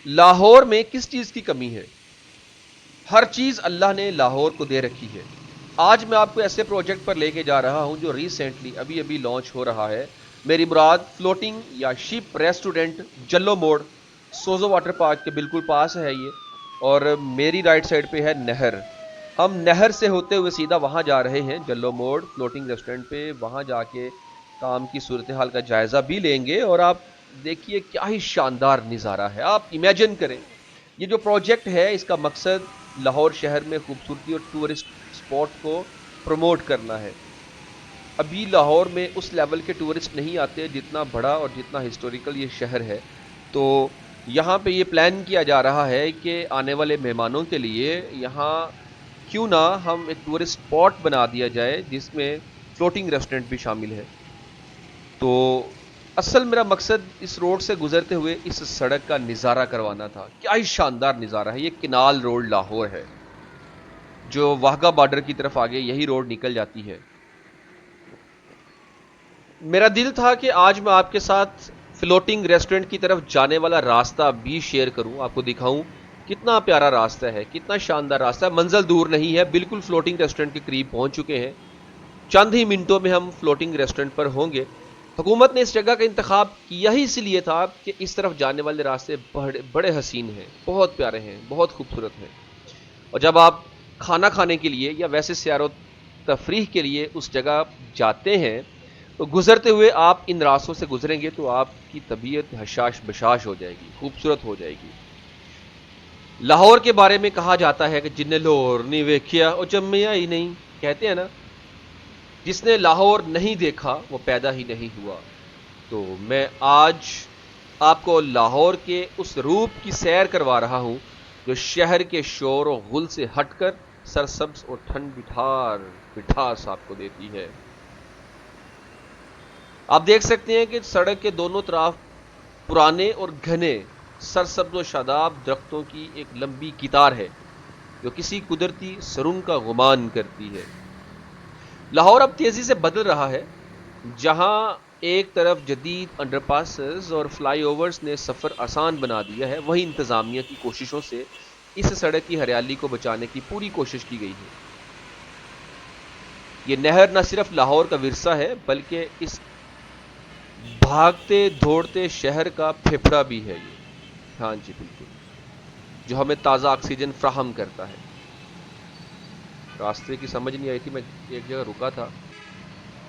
लाहौर में किस चीज की कमी है? हर चीज अल्लाह ने लाहौर को दे रखी है। आज मैं आपको ऐसे प्रोजेक्ट पर लेके जा रहा हूं जो रिसेंटली अभी अभी लॉन्च हो रहा है। मेरी मुराद फ्लोटिंग या शिप रेस्टोरेंट जल्लो मोड़ सोजो वाटर पार्क के बिल्कुल पास है ये। और मेरी राइट साइड पे है नहर। हम नहर से होते हुए सीधा वहां जा रहे हैं जल्लो मोड़ फ्लोटिंग रेस्टोरेंट पे। वहां जाके काम की सूरत हाल का जायजा भी लेंगे और आप देखिए क्या ही शानदार नज़ारा है। आप इमेजिन करें, ये जो प्रोजेक्ट है इसका मकसद लाहौर शहर में खूबसूरती और टूरिस्ट स्पॉट को प्रमोट करना है। अभी लाहौर में उस लेवल के टूरिस्ट नहीं आते जितना बड़ा और जितना हिस्टोरिकल ये शहर है। तो यहाँ पे ये प्लान किया जा रहा है कि आने वाले मेहमानों के लिए यहाँ क्यों ना हम एक टूरिस्ट स्पॉट बना दिया जाए जिसमें फ्लोटिंग रेस्टोरेंट भी शामिल है। तो असल मेरा मकसद इस रोड से गुजरते हुए इस सड़क का नज़ारा करवाना था। क्या ही शानदार नज़ारा है। ये किनाल रोड लाहौर है जो वाहगा बॉर्डर की तरफ आगे यही रोड निकल जाती है। मेरा दिल था कि आज मैं आपके साथ फ्लोटिंग रेस्टोरेंट की तरफ जाने वाला रास्ता भी शेयर करूं, आपको दिखाऊं कितना प्यारा रास्ता है, कितना शानदार रास्ता है। मंजिल दूर नहीं है, बिल्कुल फ्लोटिंग रेस्टोरेंट के करीब पहुंच चुके हैं। चंद ही मिनटों में हम फ्लोटिंग रेस्टोरेंट पर होंगे। हुकूमत ने इस जगह का इंतखाब किया ही इसलिए था कि इस तरफ जाने वाले रास्ते बड़े बड़े हसीन हैं, बहुत प्यारे हैं, बहुत खूबसूरत हैं। और जब आप खाना खाने के लिए या वैसे सैरो तफरीह के लिए उस जगह जाते हैं तो गुजरते हुए आप इन रास्तों से गुजरेंगे तो आपकी तबीयत हशाश बशाश हो जाएगी, खूबसूरत हो जाएगी। लाहौर के बारे में कहा जाता है कि जिन्हें लाहौर नहीं वेखिया और जम्मिया ही नहीं, कहते हैं ना, जिसने लाहौर नहीं देखा वो पैदा ही नहीं हुआ। तो मैं आज आपको लाहौर के उस रूप की सैर करवा रहा हूं जो शहर के शोर और गुल से हटकर सरसब्ज और ठंड बिठार मिठास आपको देती है। आप देख सकते हैं कि सड़क के दोनों तरफ पुराने और घने सरसब्ज और शादाब दरख्तों की एक लंबी कितार है जो किसी कुदरती सुरूंग का गुमान करती है। लाहौर अब तेजी से बदल रहा है। जहां एक तरफ जदीद अंडरपासेस और फ्लाईओवर्स ने सफर आसान बना दिया है, वहीं इंतजामिया की कोशिशों से इस सड़क की हरियाली को बचाने की पूरी कोशिश की गई है। ये नहर न सिर्फ लाहौर का विरसा है बल्कि इस भागते दौड़ते शहर का फेफड़ा भी है ये। हाँ जी बिल्कुल, जो हमें ताज़ा ऑक्सीजन फ्राहम करता है। रास्ते की समझ नहीं आई थी, मैं एक जगह रुका था।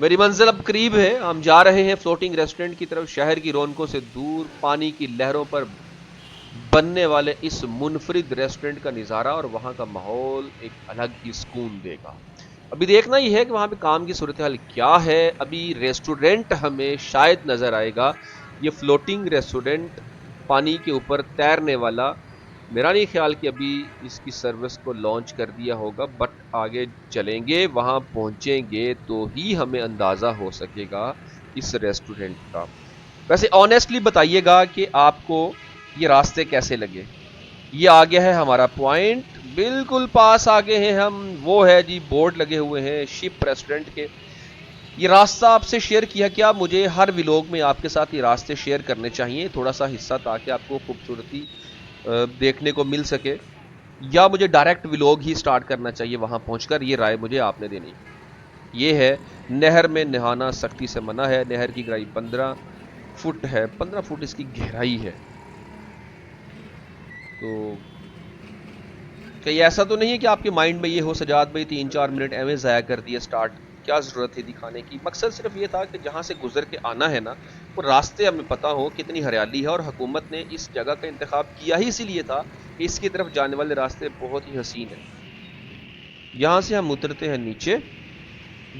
मेरी मंजिल अब करीब है, हम जा रहे हैं फ्लोटिंग रेस्टोरेंट की तरफ। शहर की रौनकों से दूर पानी की लहरों पर बनने वाले इस मुनफरिद रेस्टोरेंट का नज़ारा और वहां का माहौल एक अलग ही सुकून देगा। अभी देखना ही है कि वहां पे काम की सूरत हाल क्या है। अभी रेस्टोरेंट हमें शायद नजर आएगा, ये फ्लोटिंग रेस्टोरेंट पानी के ऊपर तैरने वाला। मेरा नहीं ख्याल कि अभी इसकी सर्विस को लॉन्च कर दिया होगा, बट आगे चलेंगे वहां पहुंचेंगे तो ही हमें अंदाजा हो सकेगा इस रेस्टोरेंट का। वैसे ऑनेस्टली बताइएगा कि आपको ये रास्ते कैसे लगे। ये आ गया है हमारा पॉइंट, बिल्कुल पास आगे हैं हम। वो है जी, बोर्ड लगे हुए हैं शिप रेस्टोरेंट के। ये रास्ता आपसे शेयर किया क्या, मुझे हर व्लॉग में आपके साथ ये रास्ते शेयर करने चाहिए थोड़ा सा हिस्सा, ताकि आपको खूबसूरती देखने को मिल सके, या मुझे डायरेक्ट व्लॉग ही स्टार्ट करना चाहिए वहां पहुंचकर। ये राय मुझे आपने देनी है। ये है, नहर में नहाना सख्ती से मना है। नहर की गहराई 15 फुट है, 15 फुट इसकी गहराई है। तो कहीं ऐसा तो नहीं है कि आपके माइंड में ये हो सजाद भाई 3-4 मिनट एवं ज़ाया कर दिया स्टार्ट, क्या ज़रूरत है दिखाने की। मकसद सिर्फ ये था कि जहाँ से गुजर के आना है ना, वो रास्ते हमें पता हो कितनी हरियाली है। और हुकूमत ने इस जगह का इंतखाब किया ही इसीलिए था कि इसकी तरफ जाने वाले रास्ते बहुत ही हसीन हैं। यहाँ से हम उतरते हैं नीचे,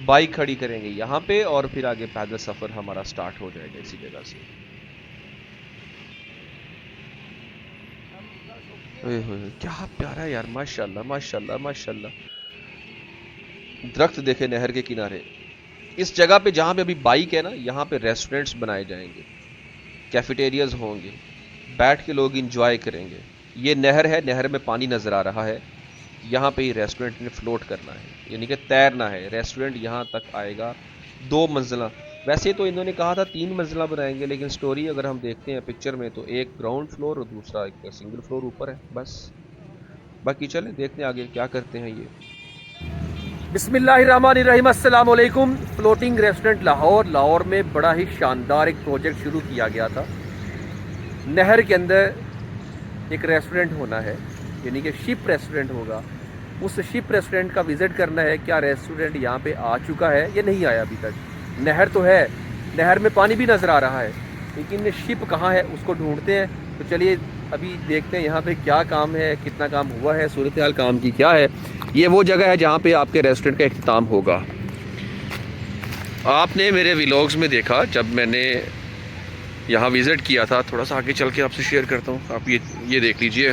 बाइक खड़ी करेंगे यहाँ पे और फिर आगे पैदल सफ़र हमारा स्टार्ट हो जाएगा इसी जगह से। क्या प्यारा है यार, माशाल्लाह माशाल्लाह माशाल्लाह। दरख्त देखे नहर के किनारे। इस जगह पे जहां पे अभी बाइक है ना, यहाँ पे रेस्टोरेंट्स बनाए जाएंगे, कैफेटेरियाज होंगे, बैठ के लोग इंजॉय करेंगे। ये नहर है, नहर में पानी नजर आ रहा है। यहाँ पे ही रेस्टोरेंट ने फ्लोट करना है, यानी कि तैरना है। रेस्टोरेंट यहाँ तक आएगा 2 मंजिला, वैसे तो इन्होंने कहा था 3 मंजिला बनाएंगे, लेकिन स्टोरी अगर हम देखते हैं पिक्चर में तो एक ग्राउंड फ्लोर और दूसरा एक सिंगल फ्लोर ऊपर है बस। बाकी चलें देखते हैं आगे क्या करते हैं ये। बिस्मिल्लाहिर्रहमानिर्रहीम, अस्सलाम वालेकुम। फ्लोटिंग रेस्टोरेंट लाहौर में बड़ा ही शानदार एक प्रोजेक्ट शुरू किया गया था। नहर के अंदर एक रेस्टोरेंट होना है, यानी कि शिप रेस्टोरेंट होगा। उस शिप रेस्टोरेंट का विज़िट करना है। क्या रेस्टोरेंट यहाँ पे आ चुका है या नहीं आया अभी तक? नहर तो है, नहर में पानी भी नज़र आ रहा है, लेकिन शिप कहाँ है उसको ढूंढते हैं। तो चलिए अभी देखते हैं यहाँ पे क्या काम है, कितना काम हुआ है, सूरत हाल काम की क्या है। ये वो जगह है जहाँ पे आपके रेस्टोरेंट का इख्तिताम होगा। आपने मेरे व्लॉग्स में देखा जब मैंने यहाँ विज़िट किया था। थोड़ा सा आगे चल के आपसे शेयर करता हूँ। आप ये देख लीजिए,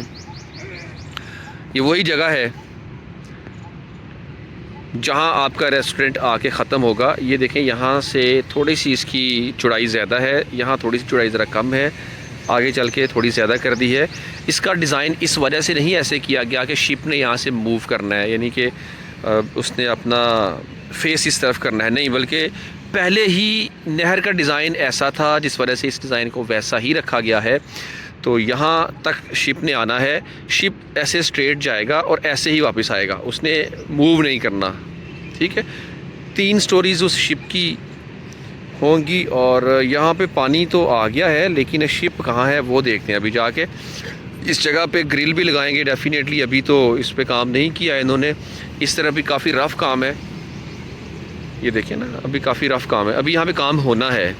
ये वही जगह है जहाँ आपका रेस्टोरेंट आके ख़त्म होगा। ये देखें, यहाँ से थोड़ी सी इसकी चौड़ाई ज़्यादा है, यहाँ थोड़ी सी चौड़ाई ज़रा कम है, आगे चल के थोड़ी ज़्यादा कर दी है। इसका डिज़ाइन इस वजह से नहीं ऐसे किया गया कि शिप ने यहाँ से मूव करना है, यानी कि उसने अपना फेस इस तरफ करना है, नहीं, बल्कि पहले ही नहर का डिज़ाइन ऐसा था जिस वजह से इस डिज़ाइन को वैसा ही रखा गया है। तो यहाँ तक शिप ने आना है, शिप ऐसे स्ट्रेट जाएगा और ऐसे ही वापस आएगा, उसने मूव नहीं करना। ठीक है, 3 स्टोरीज़ उस शिप की होंगी। और यहाँ पे पानी तो आ गया है, लेकिन शिप कहाँ है वो देखते हैं अभी जाके। इस जगह पे ग्रिल भी लगाएंगे डेफिनेटली। अभी तो इस पे काम नहीं किया इन्होंने। इस तरह भी काफ़ी रफ़ काम है, ये देखिए ना, अभी काफ़ी रफ़ काम है, अभी यहाँ पे काम होना है।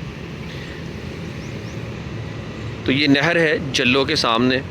तो ये नहर है जल्लो के सामने।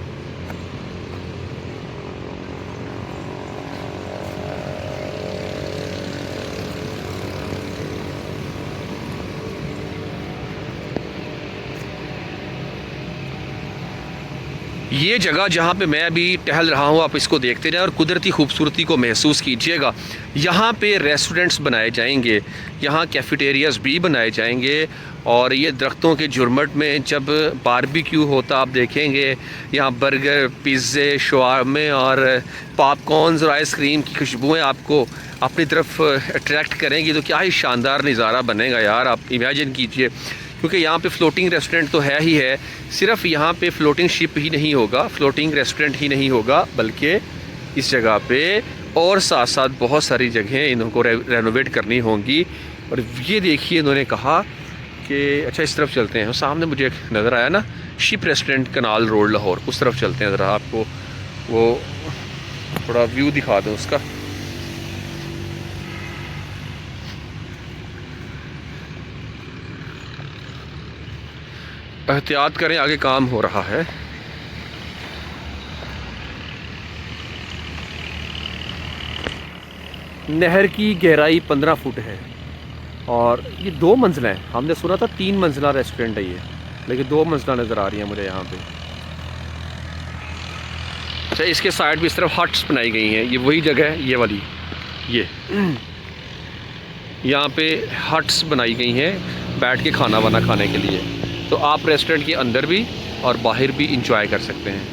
ये जगह जहाँ पे मैं अभी टहल रहा हूँ, आप इसको देखते रहें और कुदरती खूबसूरती को महसूस कीजिएगा। यहाँ पे रेस्टोरेंट्स बनाए जाएंगे, यहाँ कैफ़ेटेरियाज़ भी बनाए जाएंगे। और ये दरख्तों के झुरमट में जब बारबेक्यू होता आप देखेंगे, यहाँ बर्गर, पिज़्ज़े, शवारमे और पॉपकॉर्न्स और आइसक्रीम की खुशबुएँ आपको अपनी तरफ अट्रैक्ट करेंगी। तो क्या ही शानदार नज़ारा बनेगा यार, आप इमेजिन कीजिए। क्योंकि यहाँ पे फ़्लोटिंग रेस्टोरेंट तो है ही है, सिर्फ यहाँ पे फ़्लोटिंग शिप ही नहीं होगा, फ़्लोटिंग रेस्टोरेंट ही नहीं होगा, बल्कि इस जगह पे और साथ साथ बहुत सारी जगहें इनको रेनोवेट करनी होंगी। और ये देखिए, इन्होंने कहा कि अच्छा इस तरफ चलते हैं। सामने मुझे एक नज़र आया ना, ship restaurant, canal road Lahore, उस तरफ चलते हैं। ज़रा आपको वो थोड़ा व्यू दिखा दूँ उसका। एहतियात करें, आगे काम हो रहा है। नहर की गहराई 15 फुट है और ये 2 मंजिला है। हमने सुना था 3 मंजिला रेस्टोरेंट है ये, लेकिन 2 मंजिला नज़र आ रही है मुझे यहाँ पे। अच्छा, इसके साइड भी इस तरफ हट्स बनाई गई हैं। ये वही जगह है, ये वाली, ये यहाँ पे हट्स बनाई गई हैं बैठ के खाना वाना खाने के लिए। तो आप रेस्टोरेंट के अंदर भी और बाहर भी इंजॉय कर सकते हैं।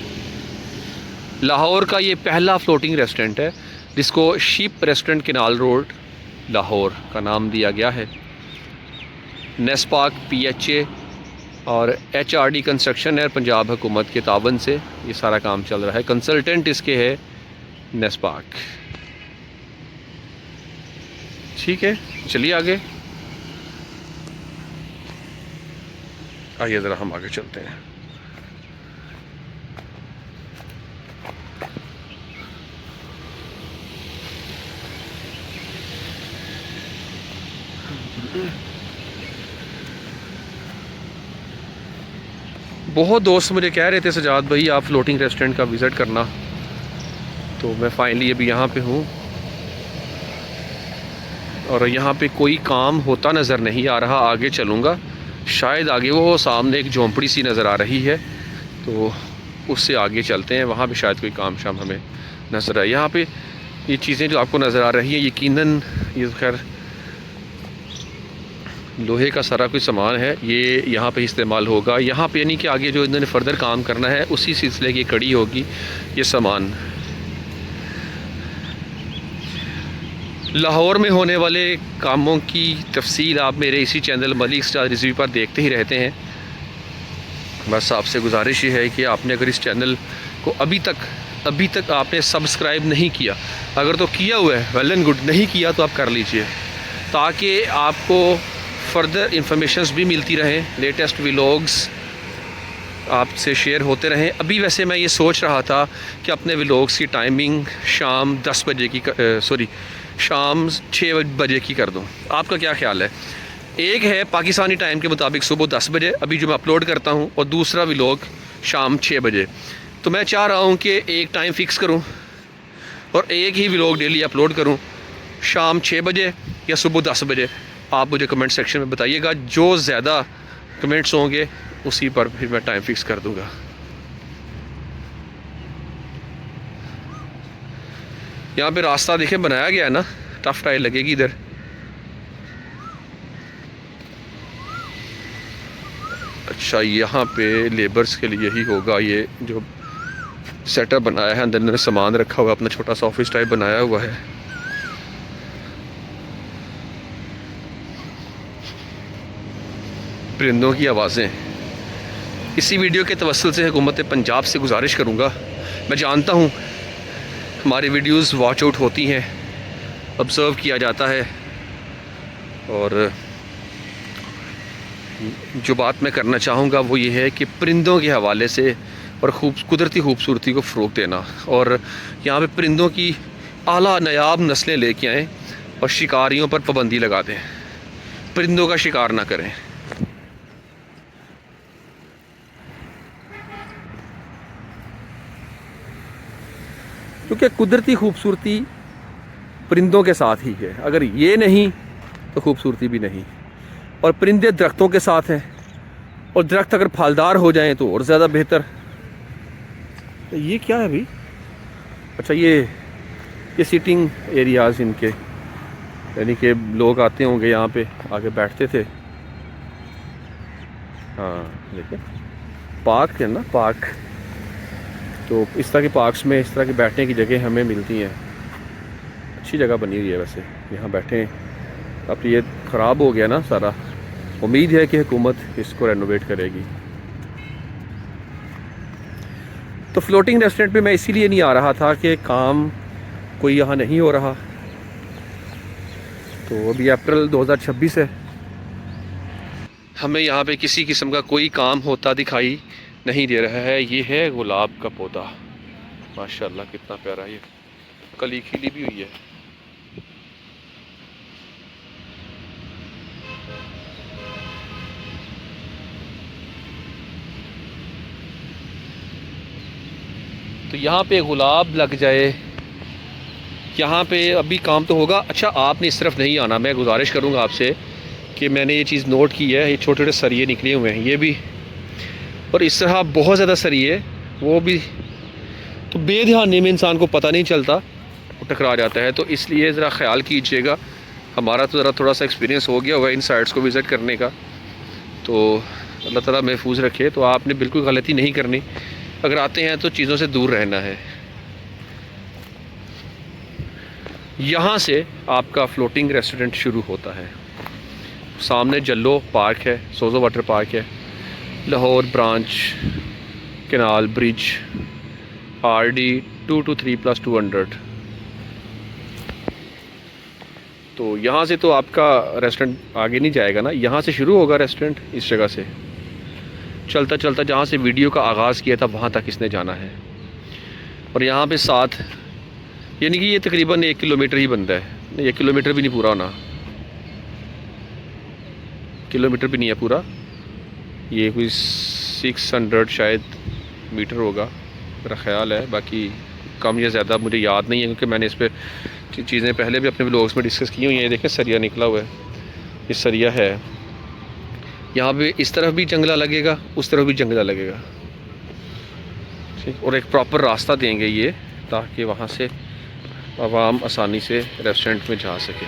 लाहौर का ये पहला फ्लोटिंग रेस्टोरेंट है जिसको ship restaurant canal road Lahore का नाम दिया गया है। नेस्पाक, PHA और HRD कंस्ट्रक्शन है, पंजाब हुकूमत के तावन से ये सारा काम चल रहा है। कंसल्टेंट इसके है नेस्पाक। ठीक है, चलिए आगे, आइए ज़रा हम आगे चलते हैं। बहुत दोस्त मुझे कह रहे थे, सजाद भाई आप फ्लोटिंग रेस्टोरेंट का विज़िट करना, तो मैं फाइनली अभी यहाँ पे हूँ। और यहाँ पे कोई काम होता नज़र नहीं आ रहा। आगे चलूँगा, शायद आगे वो सामने एक झोंपड़ी सी नज़र आ रही है, तो उससे आगे चलते हैं, वहाँ पे शायद कोई काम शाम हमें नज़र आए। यहाँ पे ये चीज़ें जो आपको नज़र आ रही हैं, यकीनन ये खैर लोहे का सारा कोई सामान है, ये यहाँ पे इस्तेमाल होगा। यहाँ पे यानी कि आगे जो इन्होंने फ़र्दर काम करना है उसी सिलसिले की कड़ी होगी ये सामान। लाहौर में होने वाले कामों की तफसील आप मेरे इसी चैनल मलिक स्टार रिव्यू पर देखते ही रहते हैं। बस आपसे गुजारिश ये है कि आपने अगर इस चैनल को अभी तक आपने सब्सक्राइब नहीं किया, अगर तो किया हुआ है वेल एंड गुड, नहीं किया तो आप कर लीजिए, ताकि आपको फर्दर इंफॉर्मेशंस भी मिलती रहें, लेटेस्ट व्लॉग्स आपसे शेयर होते रहें। अभी वैसे मैं ये सोच रहा था कि अपने व्लॉग्स की टाइमिंग शाम 10 बजे की शाम 6 बजे की कर दूं। आपका क्या ख्याल है? एक है पाकिस्तानी टाइम के मुताबिक सुबह 10 बजे अभी जो मैं अपलोड करता हूं, और दूसरा व्लॉग शाम 6 बजे। तो मैं चाह रहा हूं कि एक टाइम फ़िक्स करूं और एक ही व्लॉग डेली अपलोड करूं, शाम 6 बजे या सुबह 10 बजे। आप मुझे कमेंट सेक्शन में बताइएगा, जो ज़्यादा कमेंट्स होंगे उसी पर फिर मैं टाइम फ़िक्स कर दूंगा। यहाँ पे रास्ता देखें बनाया गया है ना, टफ टाइल लगेगी इधर। अच्छा, यहाँ पे लेबर्स के लिए ही होगा ये जो सेटअप बनाया है, अंदर इन्होंने सामान रखा हुआ, अपना छोटा सा ऑफिस टाइप बनाया हुआ है। परिंदों की आवाज़ें। इसी वीडियो के तवस्सुल से हुकूमत पंजाब से गुजारिश करूँगा, मैं जानता हूँ हमारी वीडियोस वॉच आउट होती हैं, ऑब्ज़र्व किया जाता है, और जो बात मैं करना चाहूँगा वो ये है कि परिंदों के हवाले से और कुदरती खूबसूरती को फ़रोग़ देना, और यहाँ पे परिंदों की आला नायाब नस्लें लेके आएँ और शिकारियों पर पाबंदी लगा दें, परिंदों का शिकार ना करें। क्योंकि कुदरती खूबसूरती परिंदों के साथ ही है, अगर ये नहीं तो खूबसूरती भी नहीं। और परिंदे दरख्तों के साथ हैं, और दरख्त अगर फलदार हो जाएं तो और ज़्यादा बेहतर। तो ये क्या है भाई? अच्छा, ये सीटिंग एरियाज़ इनके, यानी कि लोग आते होंगे यहाँ पे आके बैठते थे। हाँ देखिए, पार्क है ना, पार्क। तो इस तरह के पार्क्स में इस तरह की बैठने की जगह हमें मिलती हैं। अच्छी जगह बनी हुई है वैसे, यहाँ बैठें। अब तो ये ख़राब हो गया ना सारा, उम्मीद है कि हुकूमत इसको रेनोवेट करेगी। तो फ्लोटिंग रेस्टोरेंट पे मैं इसीलिए नहीं आ रहा था कि काम कोई यहाँ नहीं हो रहा। तो अभी अप्रैल 2026 है, हमें यहाँ पे किसी किस्म का कोई काम होता दिखाई नहीं दे रहा है। ये है गुलाब का पौधा, माशाल्लाह कितना प्यारा, ये कली खिली भी हुई है। तो यहाँ पे गुलाब लग जाए, यहाँ पे अभी काम तो होगा। अच्छा, आपने इस तरफ नहीं आना, मैं गुजारिश करूँगा आपसे कि मैंने ये चीज़ नोट की है, ये छोटे छोटे सरिये निकले हुए हैं ये भी, और इस तरह बहुत ज़्यादा सरिये, वो भी तो बेध्यानी में इंसान को पता नहीं चलता, वो टकरा जाता है। तो इसलिए ज़रा ख्याल कीजिएगा। हमारा तो ज़रा थोड़ा सा एक्सपीरियंस हो गया हुआ इन साइट्स को विज़िट करने का, तो अल्लाह ताला महफूज रखे। तो आपने बिल्कुल गलती नहीं करनी, अगर आते हैं तो चीज़ों से दूर रहना है। यहाँ से आपका फ्लोटिंग रेस्टोरेंट शुरू होता है। सामने जल्लो पार्क है, सोजो वाटर पार्क है, Lahore branch, canal bridge, RD 223+200। तो यहाँ से तो आपका रेस्टोरेंट आगे नहीं जाएगा ना, यहाँ से शुरू होगा रेस्टोरेंट। इस जगह से चलता चलता जहाँ से वीडियो का आगाज़ किया था वहाँ तक इसने जाना है। और यहाँ पे साथ, यानी कि ये तकरीबन 1 किलोमीटर ही बनता है, नहीं 1 किलोमीटर भी नहीं पूरा होना, किलोमीटर भी नहीं है पूरा, ये कोई 600 शायद मीटर होगा मेरा ख्याल है। बाकी कम या ज़्यादा मुझे याद नहीं है, क्योंकि मैंने इस पर चीज़ें पहले भी अपने व्लॉग्स में डिस्कस की हुई हैं। देखें सरिया निकला हुआ है, ये सरिया है। यहाँ पे इस तरफ भी जंगला लगेगा, उस तरफ भी जंगला लगेगा, ठीक। और एक प्रॉपर रास्ता देंगे ये, ताकि वहाँ से आवाम आसानी से रेस्टोरेंट में जा सके।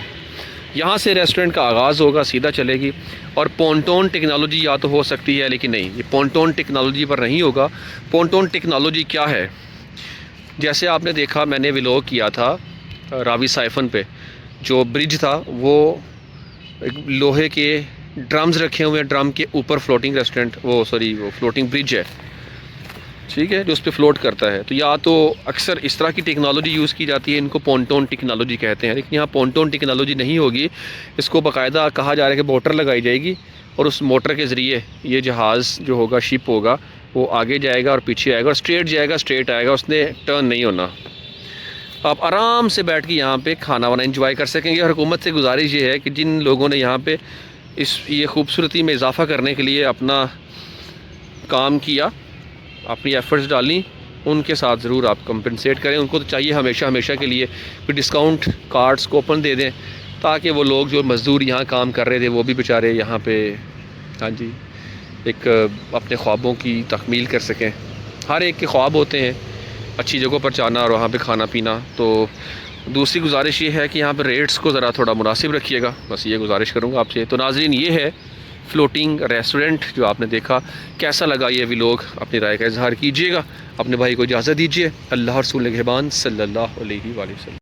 यहाँ से रेस्टोरेंट का आगाज़ होगा, सीधा चलेगी। और पोंटोन टेक्नोलॉजी या तो हो सकती है, लेकिन नहीं, ये पोंटोन टेक्नोलॉजी पर नहीं होगा। पोंटोन टेक्नोलॉजी क्या है? जैसे आपने देखा, मैंने व्लॉग किया था रावी साइफन पे, जो ब्रिज था वो एक लोहे के ड्रम्स रखे हुए हैं, ड्रम के ऊपर फ्लोटिंग रेस्टोरेंट वो फ्लोटिंग ब्रिज है, ठीक है, जो उस पर फ्लोट करता है। तो या तो अक्सर इस तरह की टेक्नोलॉजी यूज़ की जाती है, इनको पोंटोन टेक्नोलॉजी कहते हैं, लेकिन यहाँ पोंटोन टेक्नोलॉजी नहीं होगी। इसको बाकायदा कहा जा रहा है कि मोटर लगाई जाएगी और उस मोटर के ज़रिए ये जहाज़ जो होगा, शिप होगा, वो आगे जाएगा और पीछे आएगा और स्ट्रेट जाएगा, स्ट्रेट आएगा, उसने टर्न नहीं होना। आप आराम से बैठ के यहाँ पे खाना वाना इंजॉय कर सकेंगे। और हुकूमत से गुजारिश ये है कि जिन लोगों ने यहाँ पे ये खूबसूरती में इजाफ़ा करने के लिए अपना काम किया, अपनी एफ़र्ट्स डाली, उनके साथ ज़रूर आप कंपनसेट करें। उनको तो चाहिए हमेशा हमेशा के लिए कोई डिस्काउंट कार्ड्स कूपन दे दें, ताकि वो लोग जो मज़दूर यहाँ काम कर रहे थे वो भी बेचारे यहाँ पे, हाँ जी, एक अपने ख्वाबों की तकमील कर सकें। हर एक के ख्वाब होते हैं अच्छी जगहों पर जाना और वहाँ पे खाना पीना। तो दूसरी गुजारिश ये है कि यहाँ पे रेट्स को ज़रा थोड़ा मुनासिब रखिएगा, बस ये गुजारिश करूँगा आपसे। तो नाज़रीन, ये है फ्लोटिंग रेस्टोरेंट जो आपने देखा। कैसा लगा ये व्लॉग, अपनी राय का इजहार कीजिएगा। अपने भाई को इजाज़त दीजिए। अल्लाह रसूल निगहबान सल्लल्लाहु अलैहि वसल्लम।